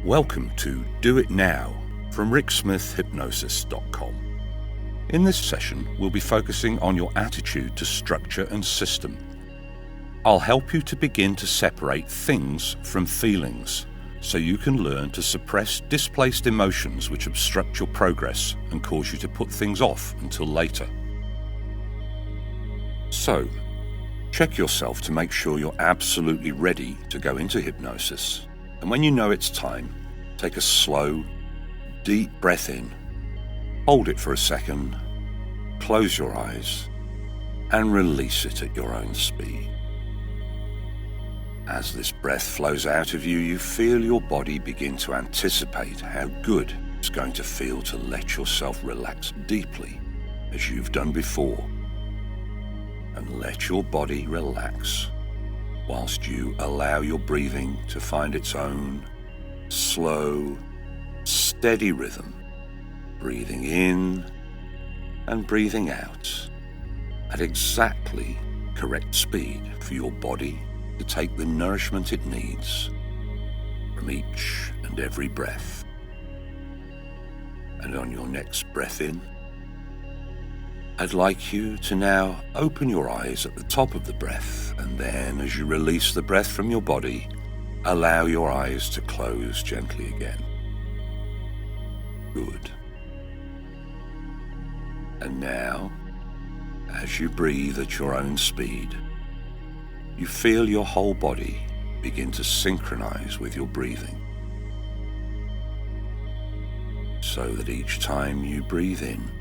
Welcome to Do It Now from ricksmithhypnosis.com. In this session, we'll be focusing on your attitude to structure and system. I'll help you to begin to separate things from feelings so you can learn to suppress displaced emotions which obstruct your progress and cause you to put things off until later. So, check yourself to make sure you're absolutely ready to go into hypnosis. And when you know it's time, take a slow, deep breath in, hold it for a second, close your eyes, and release it at your own speed. As this breath flows out of you, you feel your body begin to anticipate how good it's going to feel to let yourself relax deeply as you've done before. And let your body relax whilst you allow your breathing to find its own slow, steady rhythm, breathing in and breathing out at exactly correct speed for your body to take the nourishment it needs from each and every breath. And on your next breath in, I'd like you to now open your eyes at the top of the breath, and then as you release the breath from your body, allow your eyes to close gently again. Good. And now, as you breathe at your own speed, you feel your whole body begin to synchronize with your breathing, so that each time you breathe in,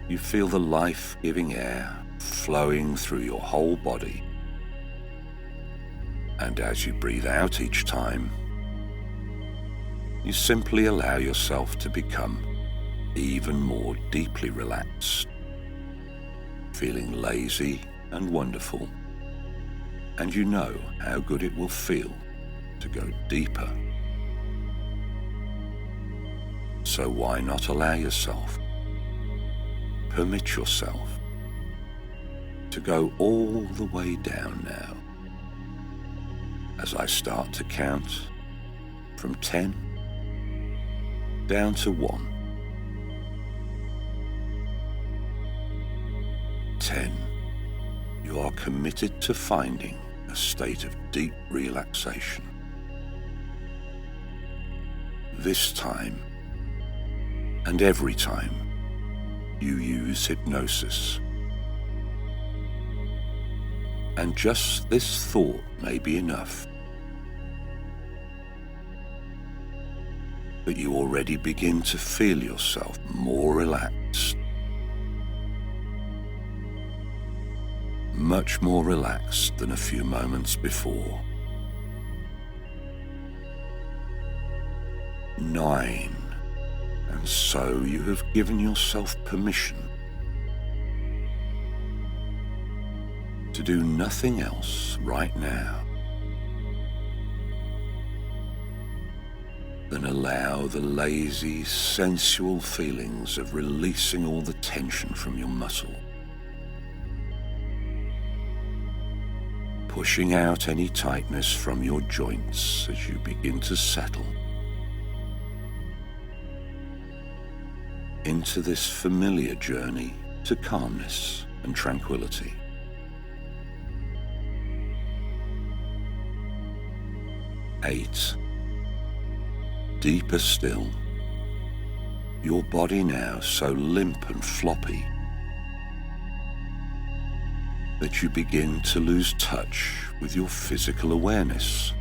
you feel the life-giving air flowing through your whole body. And as you breathe out each time, you simply allow yourself to become even more deeply relaxed, feeling lazy and wonderful. And you know how good it will feel to go deeper. So why not allow yourself, permit yourself to go all the way down now. As I start to count from 10 down to 1. 10. You are committed to finding a state of deep relaxation. This time, and every time, you use hypnosis. And just this thought may be enough. But you already begin to feel yourself more relaxed. Much more relaxed than a few moments before. 9. And so you have given yourself permission to do nothing else right now than allow the lazy, sensual feelings of releasing all the tension from your muscle, pushing out any tightness from your joints as you begin to settle into this familiar journey to calmness and tranquility. 8. Deeper still, your body now so limp and floppy that you begin to lose touch with your physical awareness.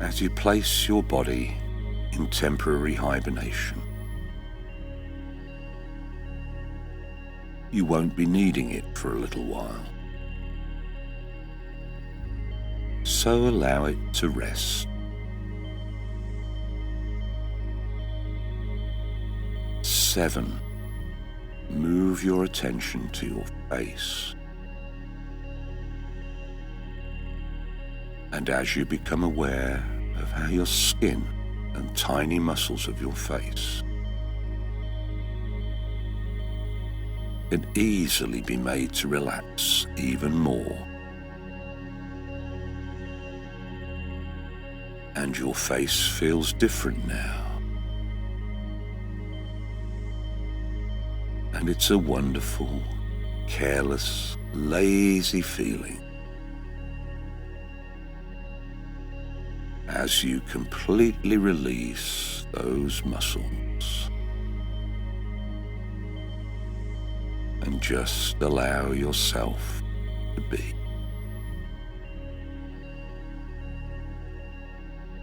As you place your body in temporary hibernation, you won't be needing it for a little while. So allow it to rest. 7. Move your attention to your face. And as you become aware of how your skin and tiny muscles of your face can easily be made to relax even more. And your face feels different now. And it's a wonderful, careless, lazy feeling as you completely release those muscles and just allow yourself to be.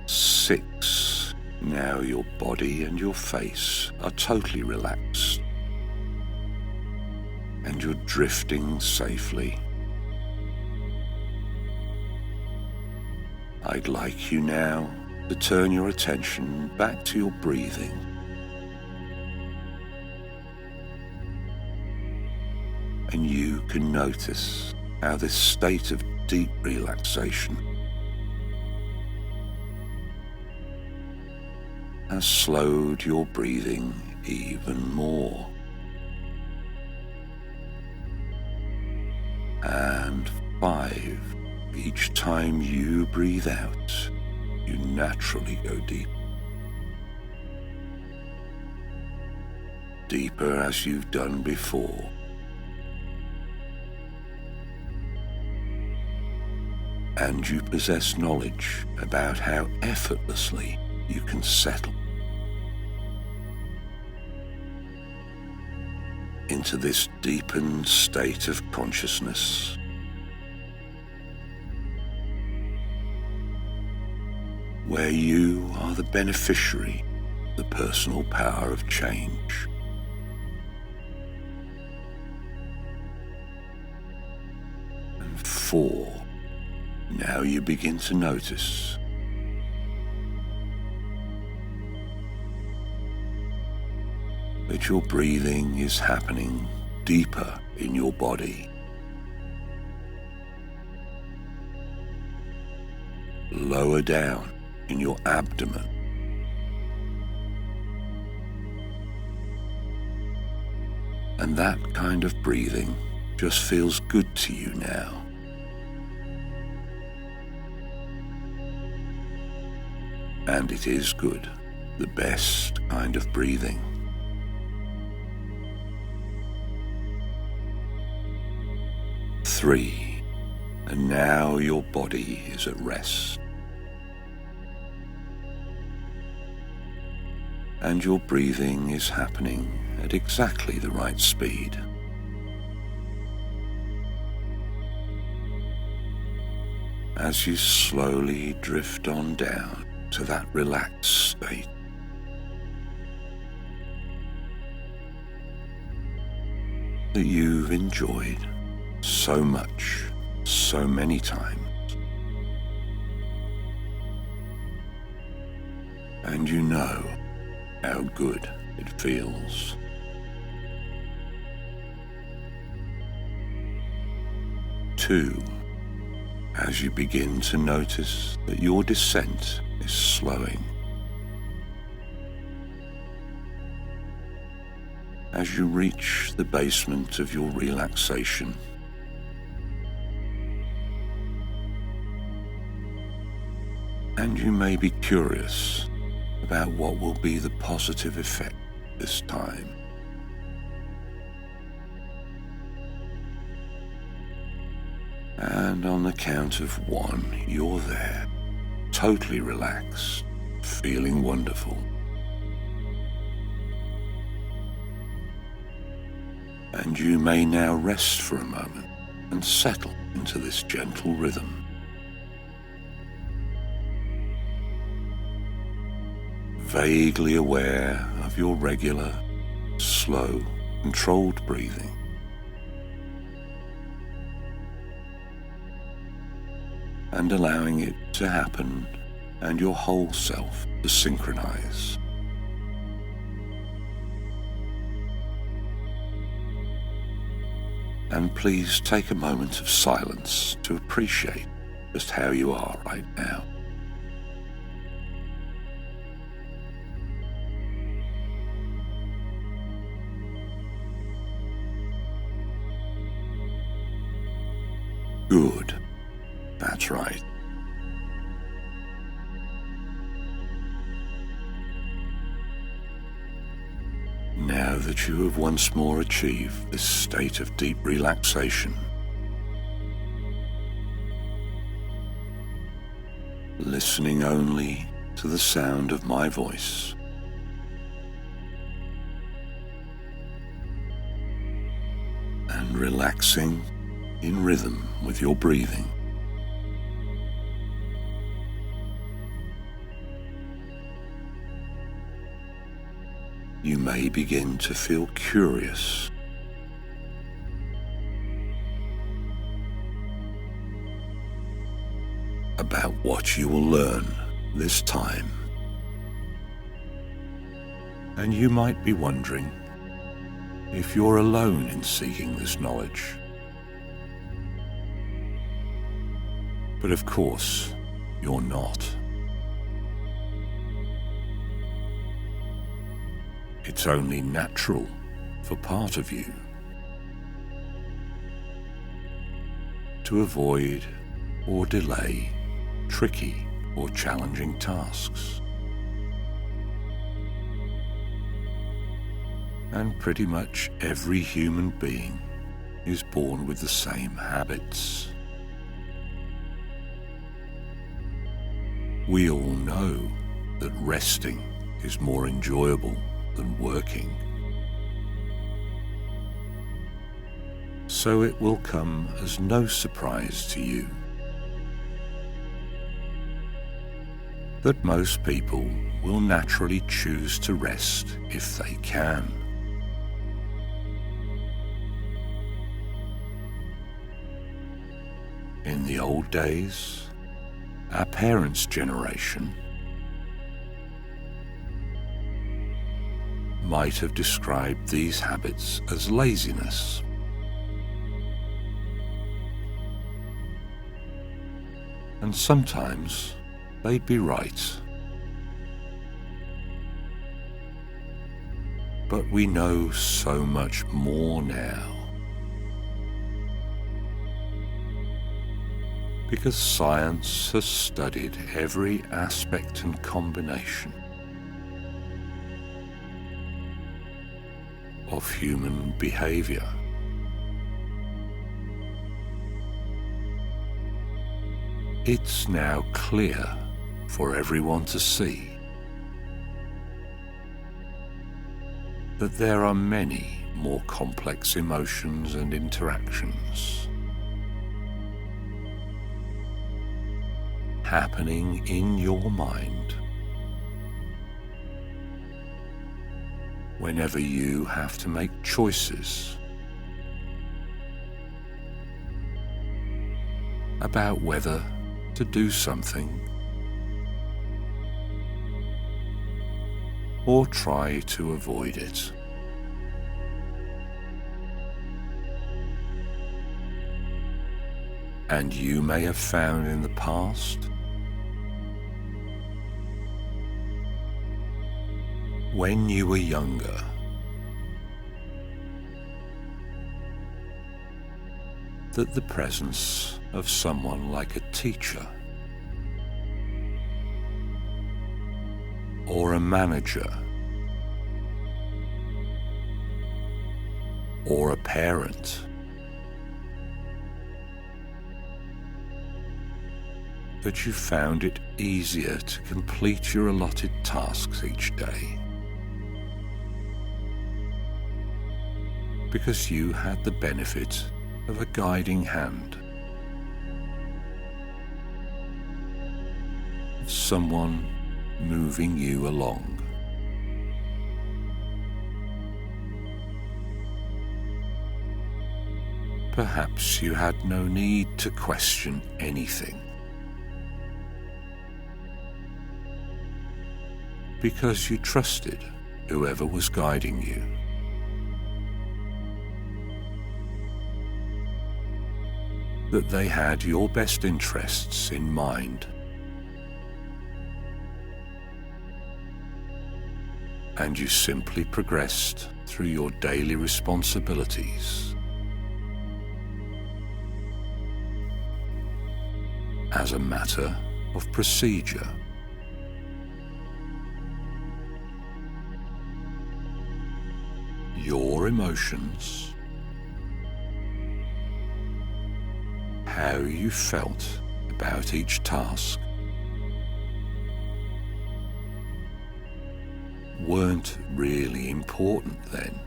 6. Now your body and your face are totally relaxed and you're drifting safely. I'd like you now to turn your attention back to your breathing. And you can notice how this state of deep relaxation has slowed your breathing even more. And 5. Each time you breathe out, you naturally go deep. Deeper as you've done before. And you possess knowledge about how effortlessly you can settle into this deepened state of consciousness. Where you are the beneficiary of the personal power of change. And 4. Now you begin to notice that your breathing is happening deeper in your body. Lower down in your abdomen. And that kind of breathing just feels good to you now. And it is good, the best kind of breathing. 3. And now your body is at rest. And your breathing is happening at exactly the right speed. As you slowly drift on down to that relaxed state. That you've enjoyed so much, so many times. And you know how good it feels. 2. As you begin to notice that your descent is slowing. As you reach the basement of your relaxation, and you may be curious about what will be the positive effect this time. And on the count of 1, you're there, totally relaxed, feeling wonderful. And you may now rest for a moment and settle into this gentle rhythm. Vaguely aware of your regular, slow, controlled breathing. And allowing it to happen and your whole self to synchronize. And please take a moment of silence to appreciate just how you are right now. Good. That's right. Now that you have once more achieved this state of deep relaxation, listening only to the sound of my voice, and relaxing in rhythm with your breathing, you may begin to feel curious about what you will learn this time. And you might be wondering if you're alone in seeking this knowledge. But of course, you're not. It's only natural for part of you to avoid or delay tricky or challenging tasks. And pretty much every human being is born with the same habits. We all know that resting is more enjoyable than working. So it will come as no surprise to you that most people will naturally choose to rest if they can. In the old days, our parents' generation might have described these habits as laziness. And sometimes they'd be right. But we know so much more now, because science has studied every aspect and combination of human behaviour. It's now clear for everyone to see that there are many more complex emotions and interactions happening in your mind whenever you have to make choices about whether to do something or try to avoid it. And you may have found in the past when you were younger that the presence of someone like a teacher or a manager or a parent that you found it easier to complete your allotted tasks each day because you had the benefit of a guiding hand, someone moving you along. Perhaps you had no need to question anything, because you trusted whoever was guiding you. That they had your best interests in mind. And you simply progressed through your daily responsibilities as a matter of procedure. your emotions, how you felt about each task, weren't really important then,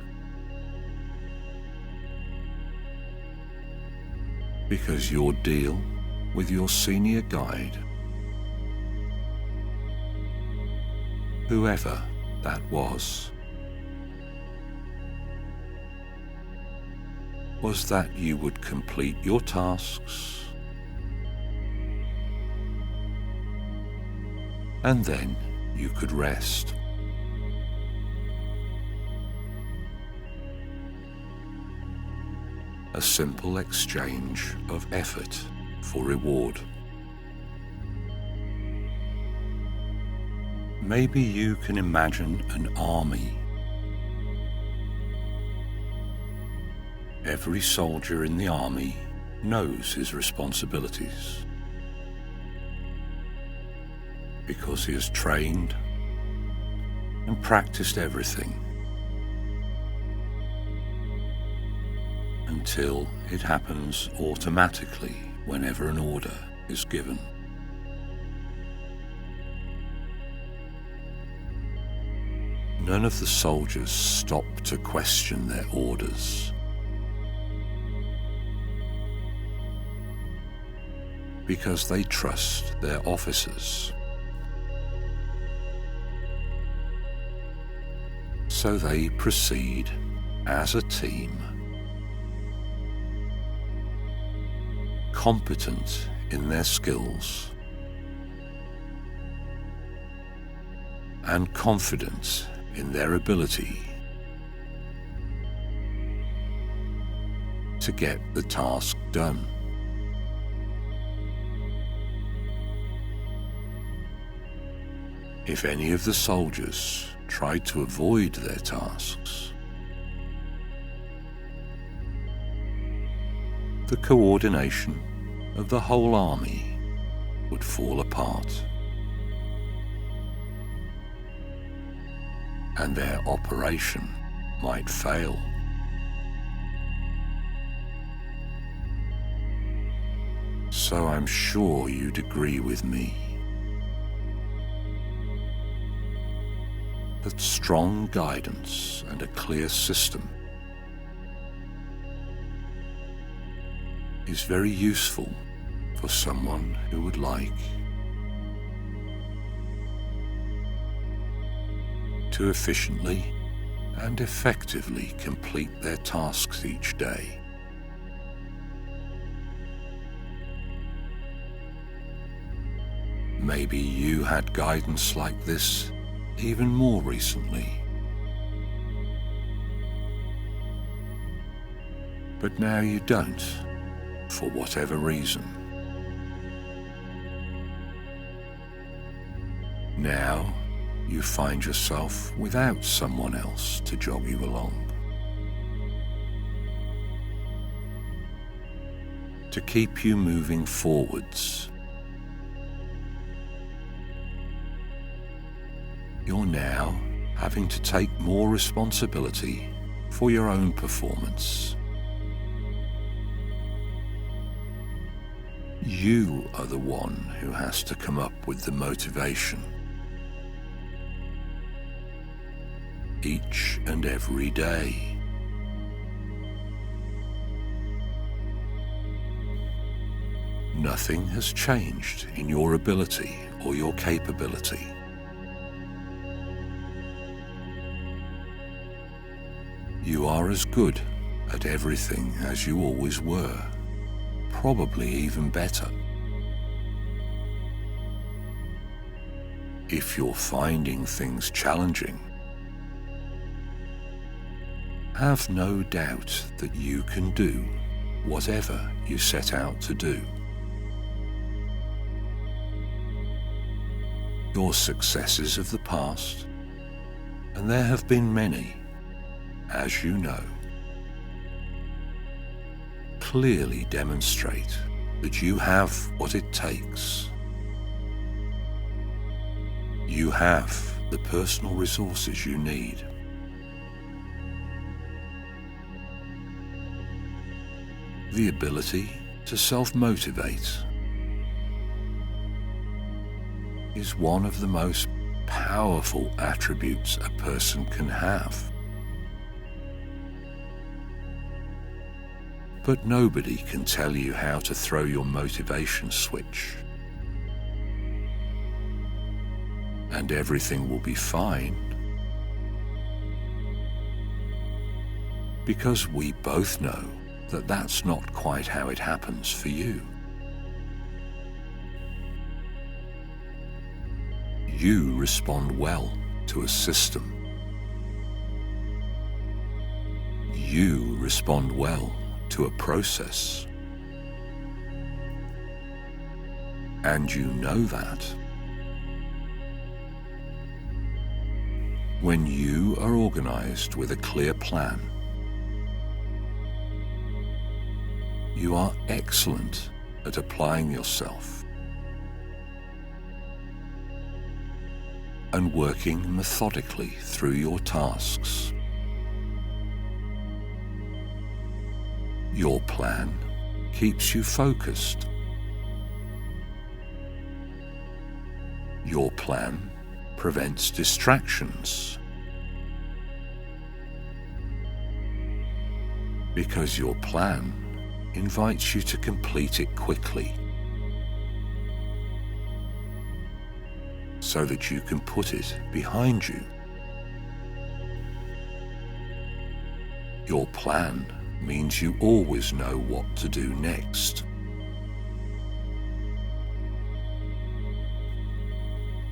because your deal with your senior guide, whoever that was that you would complete your tasks and then you could rest. A simple exchange of effort for reward. Maybe you can imagine an army. Every soldier in the army knows his responsibilities because he has trained and practiced everything until it happens automatically whenever an order is given. None of the soldiers stop to question their orders, because they trust their officers. So they proceed as a team, competent in their skills and confident in their ability to get the task done. If any of the soldiers tried to avoid their tasks, the coordination of the whole army would fall apart, and their operation might fail. So I'm sure you'd agree with me that strong guidance and a clear system is very useful for someone who would like to efficiently and effectively complete their tasks each day. Maybe you had guidance like this even more recently. But now you don't, for whatever reason. Now you find yourself without someone else to jog you along, to keep you moving forwards. You're now having to take more responsibility for your own performance. You are the one who has to come up with the motivation each and every day. Nothing has changed in your ability or your capability. You are as good at everything as you always were, probably even better. If you're finding things challenging, have no doubt that you can do whatever you set out to do. Your successes of the past, and there have been many, as you know, clearly demonstrate that you have what it takes. You have the personal resources you need. The ability to self-motivate is one of the most powerful attributes a person can have. But nobody can tell you how to throw your motivation switch, and everything will be fine, because we both know that that's not quite how it happens for you. You respond well to a system. You respond well to a process. And you know that. When you are organized with a clear plan, you are excellent at applying yourself and working methodically through your tasks. Your plan keeps you focused. Your plan prevents distractions, because your plan invites you to complete it quickly, so that you can put it behind you. Your plan means you always know what to do next.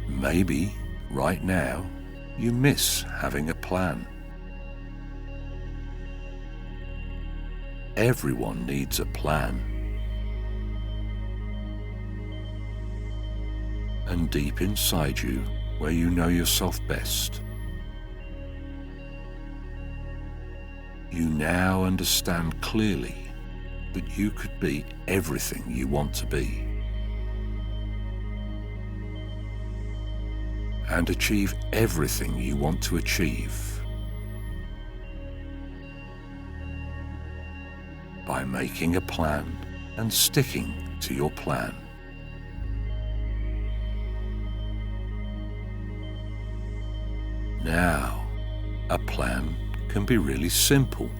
Maybe right now you miss having a plan. Everyone needs a plan. And deep inside you, where you know yourself best, you now understand clearly that you could be everything you want to be and achieve everything you want to achieve by making a plan and sticking to your plan. Now, a plan can be really simple,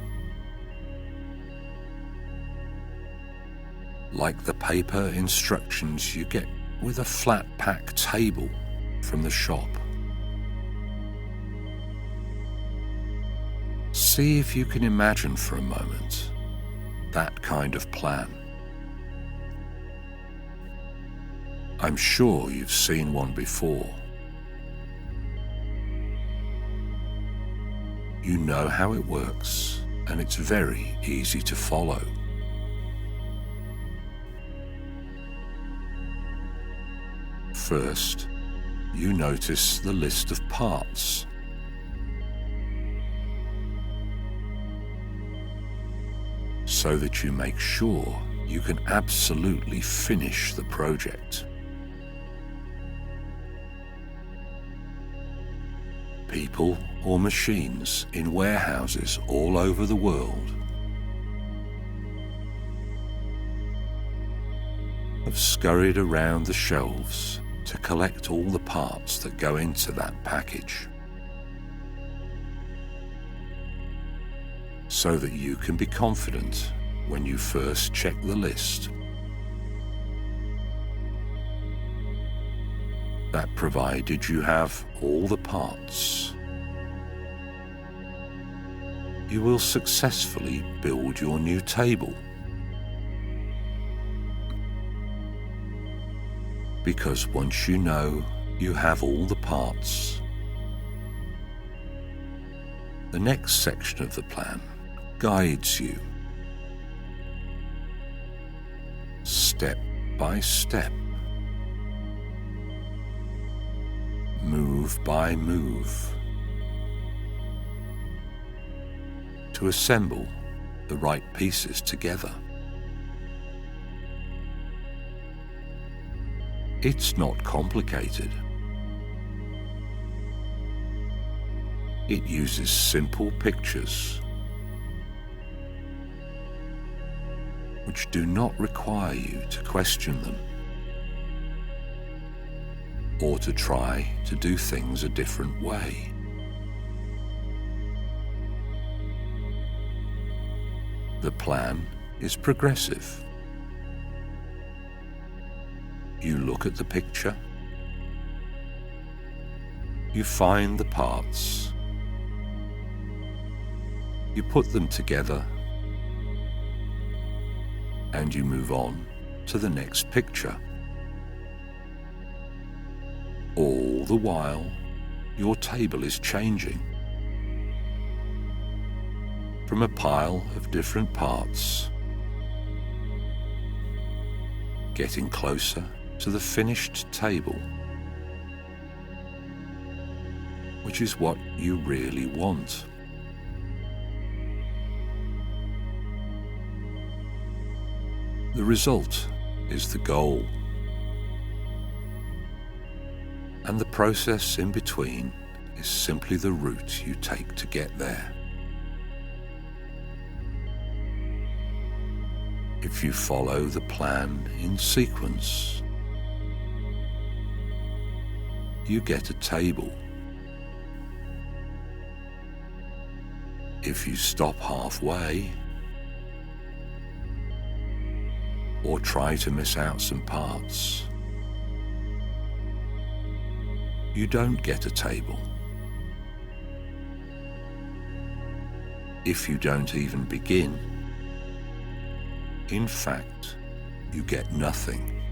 like the paper instructions you get with a flat pack table from the shop. See if you can imagine for a moment that kind of plan. I'm sure you've seen one before. You know how it works, and it's very easy to follow. First, you notice the list of parts. So that you make sure you can absolutely finish the project. People or machines in warehouses all over the world have scurried around the shelves to collect all the parts that go into that package, so that you can be confident when you first check the list that provided you have all the parts, you will successfully build your new table. Because once you know you have all the parts, the next section of the plan guides you step by step, move by move, to assemble the right pieces together. It's not complicated. It uses simple pictures which do not require you to question them or to try to do things a different way. The plan is progressive. You look at the picture, you find the parts, you put them together, and you move on to the next picture. All the while, your table is changing from a pile of different parts, getting closer to the finished table, which is what you really want. The result is the goal, and the process in between is simply the route you take to get there. If you follow the plan in sequence, you get a table. If you stop halfway or try to miss out some parts, you don't get a table. If you don't even begin, in fact, you get nothing.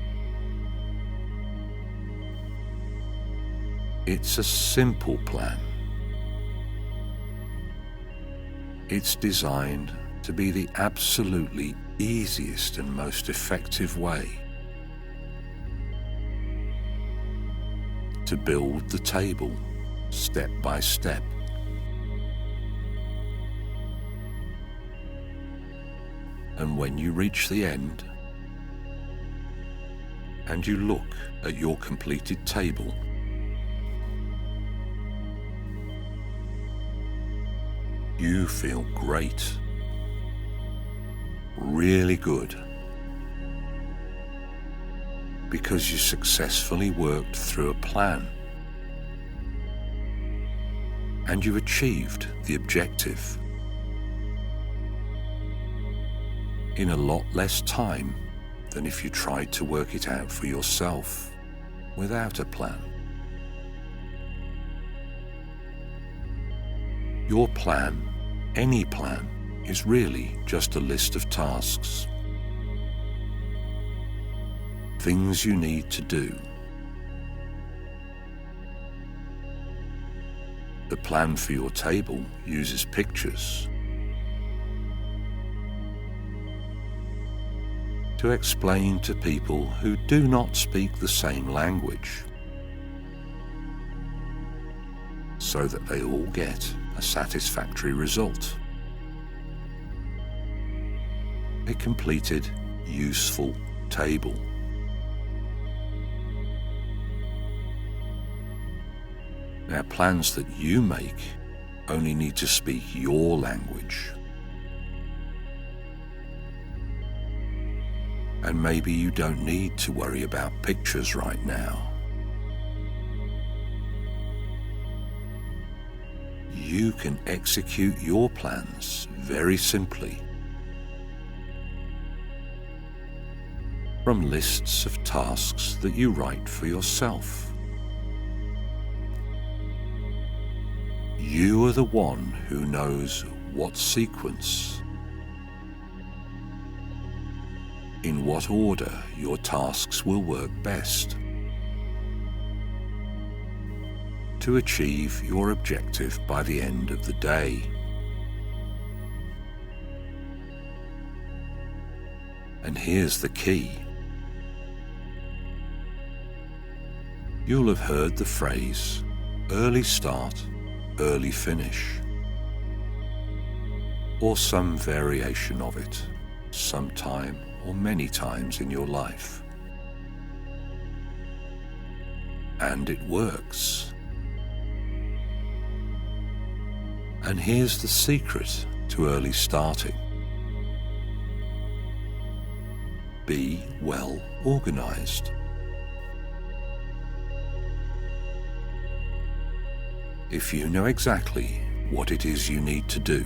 It's a simple plan. It's designed to be the absolutely easiest and most effective way to build the table step by step. And when you reach the end and you look at your completed table, you feel great, really good, because you successfully worked through a plan and you achieved the objective in a lot less time than if you tried to work it out for yourself without a plan. Your plan, any plan, is really just a list of tasks, things you need to do. The plan for your table uses pictures to explain to people who do not speak the same language, so that they all get a satisfactory result. A completed, useful table. Now, plans that you make only need to speak your language. And maybe you don't need to worry about pictures right now. You can execute your plans very simply from lists of tasks that you write for yourself. You are the one who knows what sequence, in what order your tasks will work best to achieve your objective by the end of the day. And here's the key. You'll have heard the phrase, early start, early finish, or some variation of it, sometime or many times in your life. And it works. And here's the secret to early starting. be well organised. If you know exactly what it is you need to do,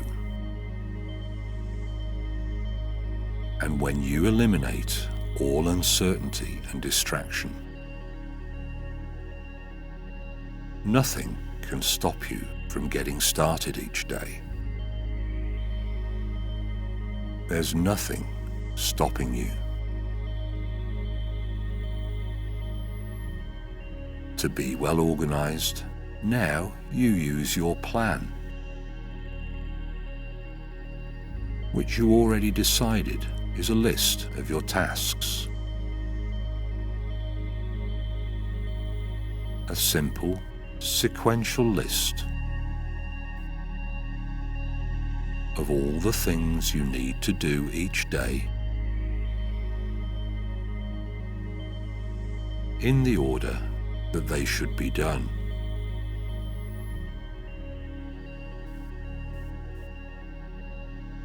and when you eliminate all uncertainty and distraction, nothing can stop you from getting started each day. There's nothing stopping you. To be well organised, now you use your plan, which you already decided is a list of your tasks. A simple, sequential list of all the things you need to do each day in the order that they should be done.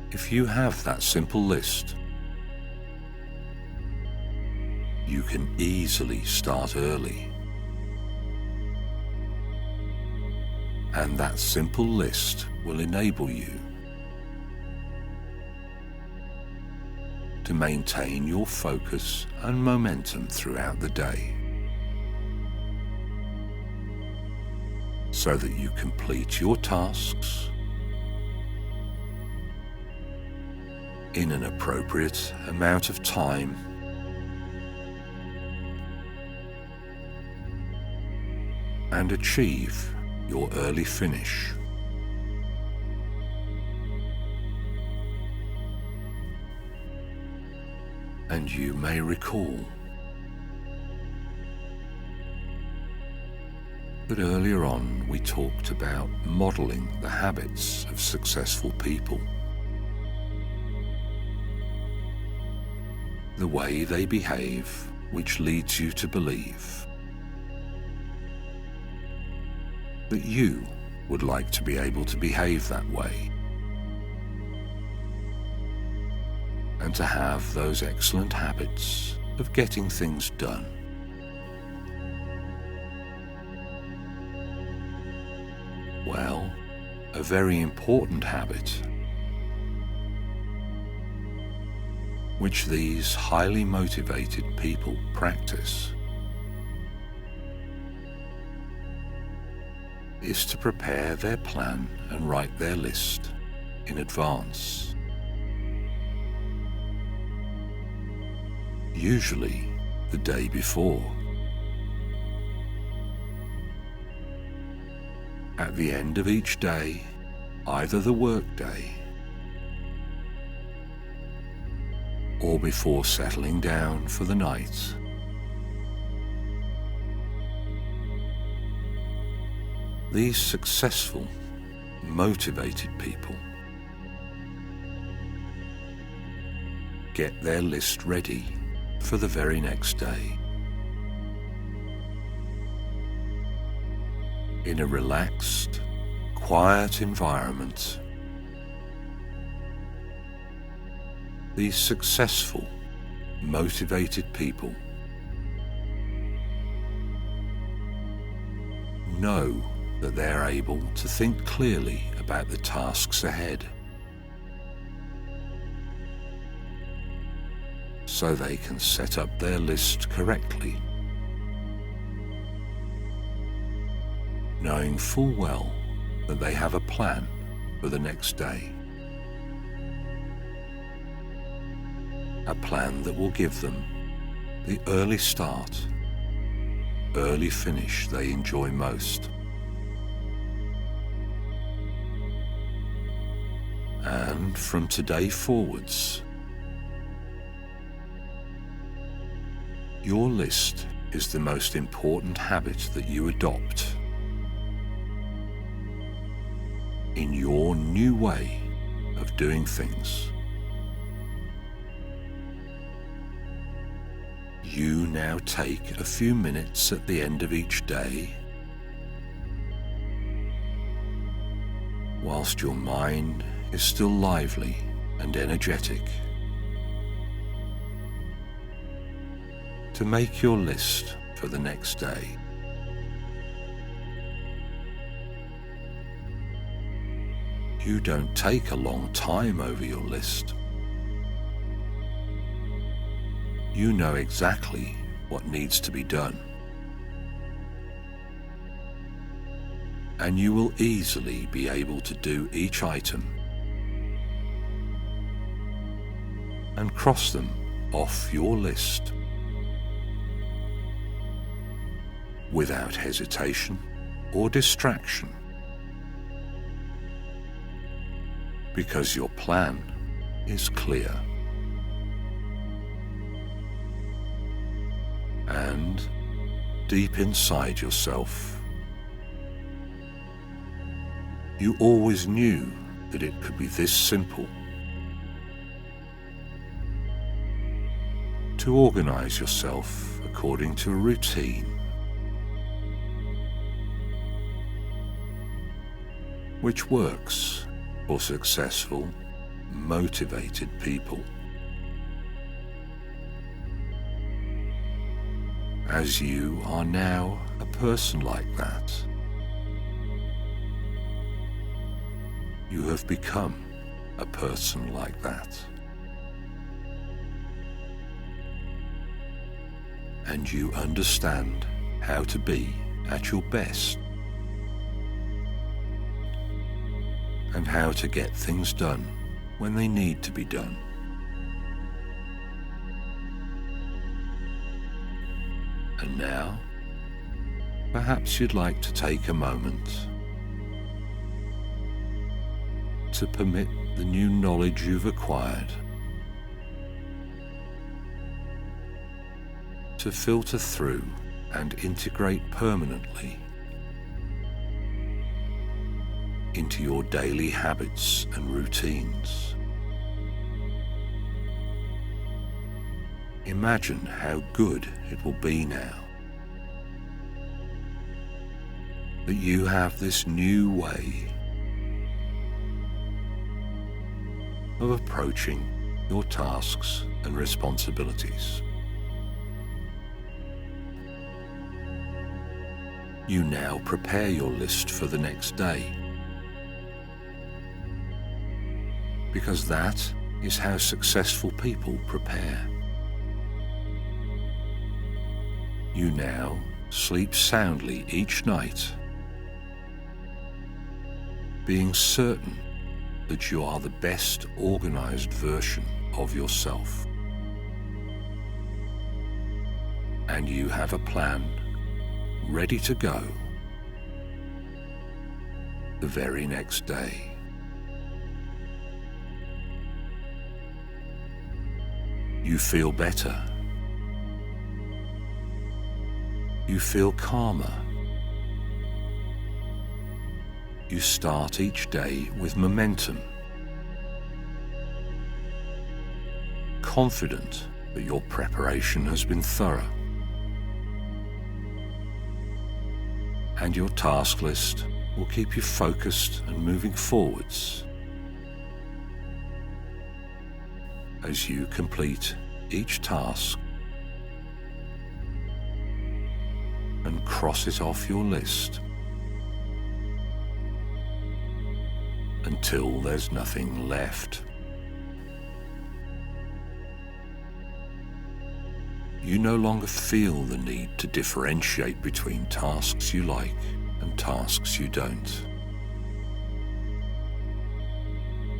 If you have that simple list, you can easily start early. And that simple list will enable you to maintain your focus and momentum throughout the day, so that you complete your tasks in an appropriate amount of time and achieve your early finish. And you may recall that earlier on we talked about modelling the habits of successful people, the way they behave, which leads you to believe that you would like to be able to behave that way, and to have those excellent habits of getting things done. Well, a very important habit which these highly motivated people practice is to prepare their plan and write their list in advance. Usually the day before. At the end of each day, either the work day or before settling down for the night. These successful, motivated people get their list ready for the very next day in a relaxed, quiet environment. These successful, motivated people know that they're able to think clearly about the tasks ahead, so they can set up their list correctly, knowing full well that they have a plan for the next day. A plan that will give them the early start, early finish they enjoy most. And from today forwards, your list is the most important habit that you adopt in your new way of doing things. You now take a few minutes at the end of each day, whilst your mind is still lively and energetic, to make your list for the next day. You don't take a long time over your list. You know exactly what needs to be done. And you will easily be able to do each item and cross them off your list without hesitation or distraction, because your plan is clear. And deep inside yourself, you always knew that it could be this simple to organize yourself according to a routine which works for successful, motivated people. As you are now a person like that, you have become a person like that. And you understand how to be at your best and how to get things done when they need to be done. And now, perhaps you'd like to take a moment to permit the new knowledge you've acquired to filter through and integrate permanently into your daily habits and routines. Imagine how good it will be now that you have this new way of approaching your tasks and responsibilities. You now prepare your list for the next day, because that is how successful people prepare. You now sleep soundly each night, being certain that you are the best organized version of yourself. And you have a plan ready to go the very next day. You feel better. You feel calmer. You start each day with momentum, confident that your preparation has been thorough, and your task list will keep you focused and moving forwards as you complete each task and cross it off your list until there's nothing left. You no longer feel the need to differentiate between tasks you like and tasks you don't.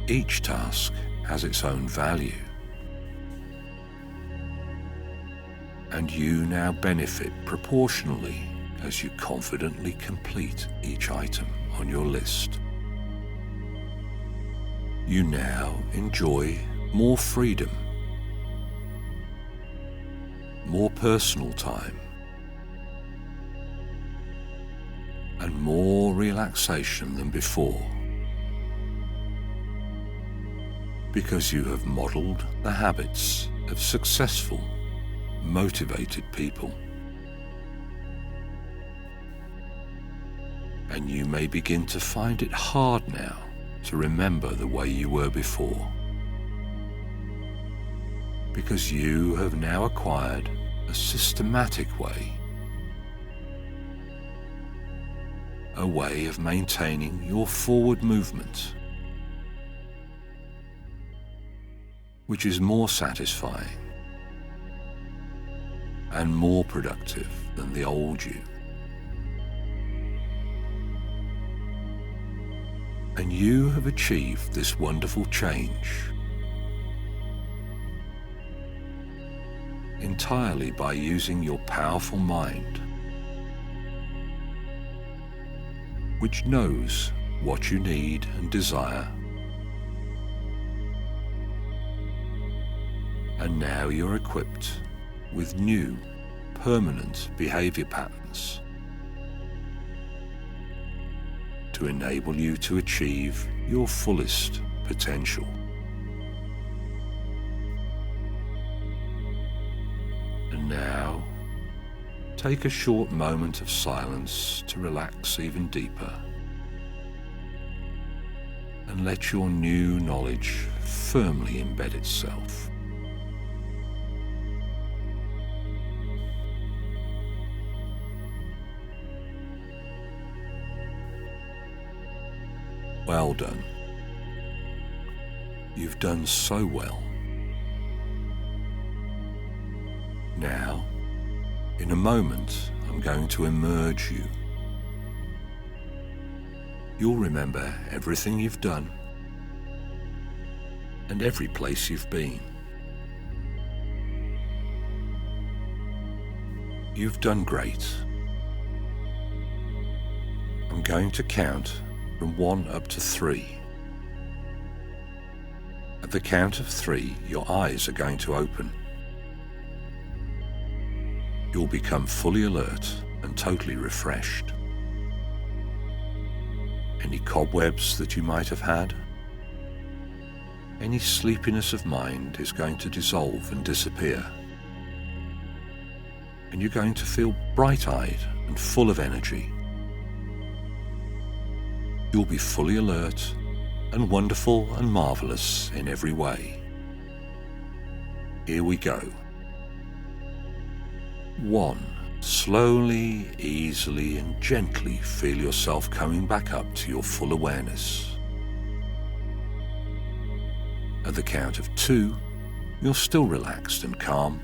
Each task has its own value, and you now benefit proportionally as you confidently complete each item on your list. You now enjoy more freedom, more personal time, and more relaxation than before, because you have modeled the habits of successful, motivated people. And you may begin to find it hard now to remember the way you were before, because you have now acquired a systematic way, a way of maintaining your forward movement, which is more satisfying and more productive than the old you. And you have achieved this wonderful change entirely by using your powerful mind, which knows what you need and desire. And now you're equipped with new, permanent behaviour patterns to enable you to achieve your fullest potential. And now, take a short moment of silence to relax even deeper and let your new knowledge firmly embed itself. Well done. You've done so well. Now, in a moment, I'm going to immerse you. You'll remember everything you've done and every place you've been. You've done great. I'm going to count from 1 up to 3. At the count of 3, your eyes are going to open. You'll become fully alert and totally refreshed. Any cobwebs that you might have had, any sleepiness of mind is going to dissolve and disappear. And you're going to feel bright-eyed and full of energy. You'll be fully alert and wonderful and marvellous in every way. Here we go. 1. Slowly, easily and gently feel yourself coming back up to your full awareness. At the count of 2, you're still relaxed and calm,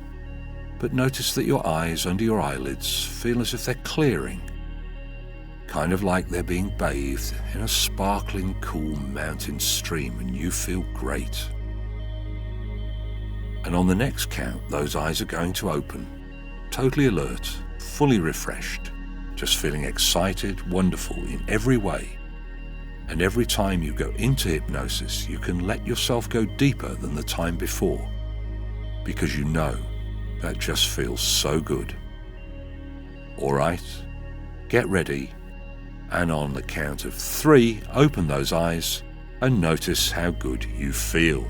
but notice that your eyes under your eyelids feel as if they're clearing, kind of like they're being bathed in a sparkling, cool mountain stream, and you feel great. And on the next count, those eyes are going to open, totally alert, fully refreshed, just feeling excited, wonderful in every way. And every time you go into hypnosis, you can let yourself go deeper than the time before, because you know that just feels so good. All right, get ready. And on the count of 3, open those eyes and notice how good you feel.